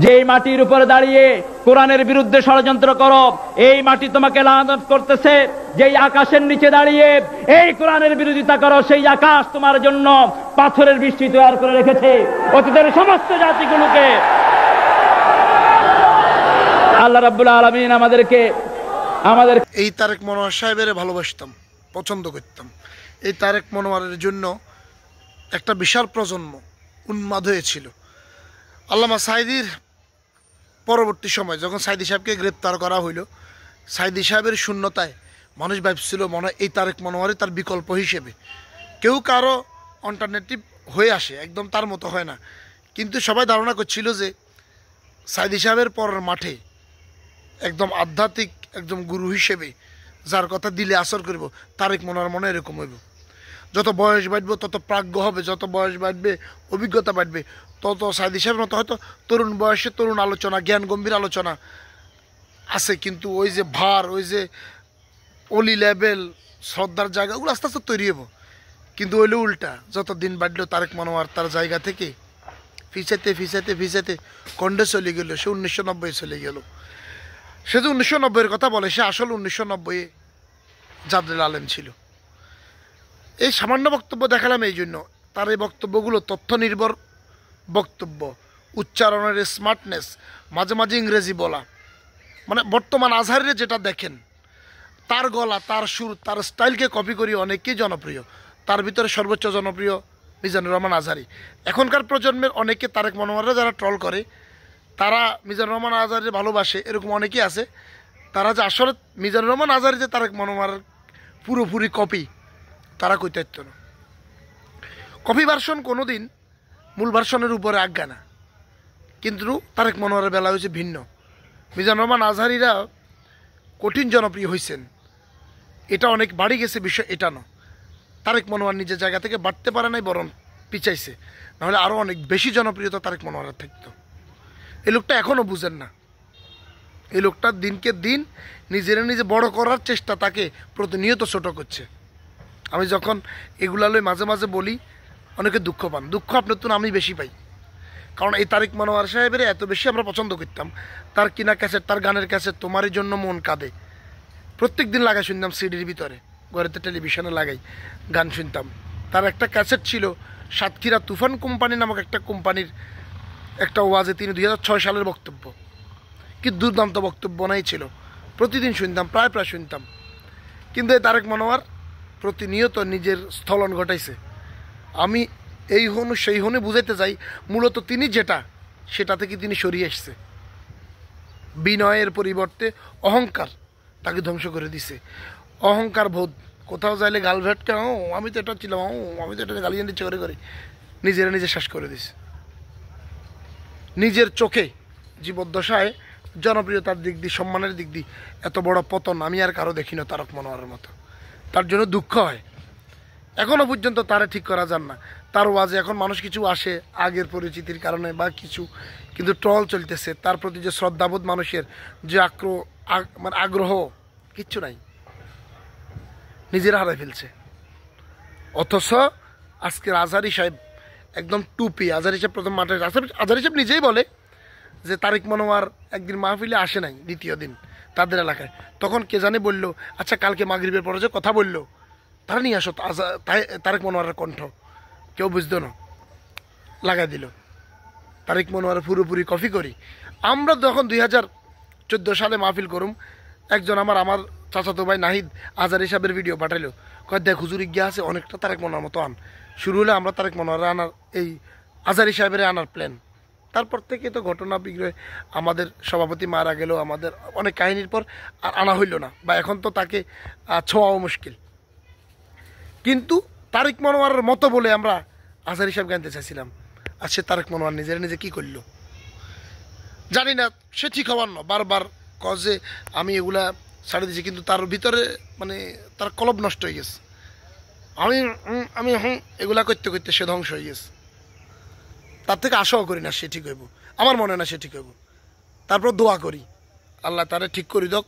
যেই মাটির উপরে দাঁড়িয়ে কোরআনের বিরুদ্ধে ষড়যন্ত্র করো, এই মাটি তোমাকে লানত করতেছে। যেই আকাশের নিচে দাঁড়িয়ে এই কোরআনের বিরোধিতা করো, সেই আকাশ তোমার জন্য পাথরের বৃষ্টি তৈরি করে রেখেছে। অতীতের সমস্ত জাতিগুলোকে আল্লাহ রাব্বুল আলামিন আমাদের এই তারেক মনোয়ার সাহেবের ভালোবাসতাম, পছন্দ করতাম। এই তারেক মনোয়ারের জন্য একটা বিশাল প্রজন্ম উন্মাদ হয়েছিল। আল্লামা সাঈদীর পরবর্তী সময় যখন সাঈদী সাহেবকে গ্রেপ্তার করা হইল, সাঈদী সাহেবের শূন্যতায় মানুষ ভাবছিল মনে হয় এই তারেক মনোয়ারই তার বিকল্প হিসেবে। কেউ কারো অল্টারনেটিভ হয়ে আসে, একদম তার মতো হয় না। কিন্তু সবাই ধারণা করছিল যে সাঈদী সাহেবের পরের মাঠে একদম আধ্যাত্মিক একদম গুরু হিসেবে যার কথা দিলে আসর করব, তারেক মনোয়ার মনে এরকম হইব। যত বয়স বাড়বে তত প্রাজ্ঞ হবে, যত বয়স বাড়বে অভিজ্ঞতা বাড়বে, তত সাঈদী সাহেবের মতো হয়তো তরুণ বয়সে তরুণ আলোচনা, জ্ঞান গম্ভীর আলোচনা আছে, কিন্তু ওই যে ভার, ওই যে অলি লেভেল শ্রদ্ধার জায়গা, ওগুলো আস্তে আস্তে তৈরি হবো। কিন্তু ওইলে উল্টা, যত দিন বাড়লো তারেক মনোয়ার তার জায়গা থেকে ফিসাইতে কন্ডে চলে গেল। সে 1990 চলে গেল। সে যে 1990-এর কথা বলে, সে আসলে 1990-এ জাদরুল আলেম ছিল। এই সামান্য বক্তব্য দেখালাম এই জন্য, তার এই বক্তব্যগুলো তথ্য নির্ভর বক্তব্য, উচ্চারণের স্মার্টনেস, মাঝে মাঝে ইংরেজি বলা, মানে বর্তমান আজহারিরে যেটা দেখেন, তার গলা, তার সুর, তার স্টাইলকে কপি করি অনেকেই জনপ্রিয়। তার ভিতরে সর্বোচ্চ জনপ্রিয় মিজানুর রহমান আজহারি। এখনকার প্রজন্মের অনেকে তারেক মনোয়াররা যারা ট্রল করে, তারা মিজানুর রহমান আজহারিকে ভালোবাসে, এরকম অনেকেই আছে। তারা যে আসলে মিজানুর রহমান আজহারি যে তারেক মনোয়ার পুরোপুরি কপি, তারা কইতে পারত না। কপি ভার্সন কোনোদিন মূল ভার্সনের উপরে আজ্ঞা না, কিন্তু তারেক মনোয়ারের বেলা হয়েছে ভিন্ন। মিজানুর রহমান আজহারিরা কঠিন জনপ্রিয় হয়েছেন, এটা অনেক বাড়ি গেছে বিষয় এটা না। তারেক মনোয়ার নিজের জায়গা থেকে বাড়তে পারে নাই, বরং পিছাইছে। নাহলে আরও অনেক বেশি জনপ্রিয়তা তারেক মনোয়ারের থাকতো। এই লোকটা এখনও বুঝেন না। এই লোকটা দিনকে দিন নিজে বড় করার চেষ্টা তাকে প্রতিনিয়ত ছোট করছে। আমি যখন এগুলা লই মাঝে মাঝে বলি, অনেকে দুঃখ পান। দুঃখ আপনার তো আমি বেশি পাই, কারণ এই তারেক মনোয়ার সাহেবের এত বেশি আমরা পছন্দ করতাম। তার কিনা ক্যাসেট, তার গানের ক্যাসেট তোমারই জন্য মন কাঁদে, প্রত্যেক দিন লাগাই শুনতাম সিডির ভিতরে, ঘরেতে টেলিভিশনে লাগাই গান শুনতাম। তার একটা ক্যাসেট ছিল সাতক্ষীরা তুফান কোম্পানি নামক একটা কোম্পানির একটা ওয়াজে তিনি 2006 সালের বক্তব্য, কি দুর্দান্ত বক্তব্য নাই ছিল, প্রতিদিন শুনতাম, প্রায় শুনতাম। কিন্তু এই তারেক মনোয়ার প্রতিনিয়ত নিজের স্থলন ঘটাইছে। আমি এই হনু সেই হনে বুঝাইতে যাই, মূলত তিনি যেটা, সেটা থেকে তিনি সরিয়ে এসছে। বিনয়ের পরিবর্তে অহংকার তাকে ধ্বংস করে দিছে। অহংকার বোধ, কোথাও যাইলে গাল ভেটকে আমি তো এটা ছিলাম, আমি তো এটা গালি ইচ্ছে করে নিজে শেষ করে দিছে। নিজের চোখে জীবদ্দশায় জনপ্রিয়তার দিক দিয়ে, সম্মানের দিক দিয়ে এত বড় পতন আমি আর কারো দেখি না তারেক মনোয়ারের মতো। তার জন্য দুঃখ হয়। এখনও পর্যন্ত তারা ঠিক করা যান না। তার ওয়াজে এখন মানুষ কিছু আসে আগের পরিচিতির কারণে বা কিছু, কিন্তু ট্রল চলতেছে। তার প্রতি যে শ্রদ্ধাবোধ মানুষের, যে আগ্রহ, কিচ্ছু নাই, নিজেরা হারাই ফেলছে। অথচ আজকের আজহারি সাহেব একদম টুপি। আজহারি সাহেব প্রথম মাঠে, আজহারি সাহেব নিজেই বলে যে তারেক মনোয়ার একদিন মাহফিলে আসে নাই, দ্বিতীয় দিন তাদের এলাকায়। তখন কে জানে বললো, আচ্ছা কালকে মাগরিবের পরে যে কথা বললো, তারা নিয়ে আসো তারেক মনোয়ারের কণ্ঠ। কেউ বুঝতো না, লাগাই দিল। তারেক মনোয়ার পুরোপুরি কপি করি। আমরা যখন 2014 সালে মাহফিল করুম, একজন আমার চাচাতো ভাই নাহিদ আজহারি সাহেবের ভিডিও পাঠাইলো, কয় দেখ হুজুর গিয়া আছে অনেকটা তারেক মনোয়ার মতো আন। শুরু হলে আমরা তারেক মনোয়ার আনার, এই আজহারি সাহেবের আনার প্ল্যান। তারপর থেকে তো ঘটনা বিগ্রহে আমাদের সভাপতি মারা গেল, আমাদের অনেক কাহিনীর পর আর আনা হইল না, বা এখন তো তাকে ছোঁয়াও মুশকিল। কিন্তু তারেক মনোয়ারের মতো বলে আমরা আজহারি সাহেব জানতে চাইছিলাম, আর সে তারেক মনোয়ার নিজে কি করলো জানি না। সে ঠিক হওয়ার না, বারবার কজে আমি এগুলা ছাড়ে দিয়েছি, কিন্তু তার ভিতরে মানে তার কলব নষ্ট হয়ে গেছে। আমি এগুলা করতে করতে সে ধ্বংস হয়ে গেছে। তার থেকে আশাও করি না সে ঠিক হইব, আমার মনে হয় না সে ঠিক হইব। তারপর দোয়া করি আল্লাহ তারে ঠিক করে দাও,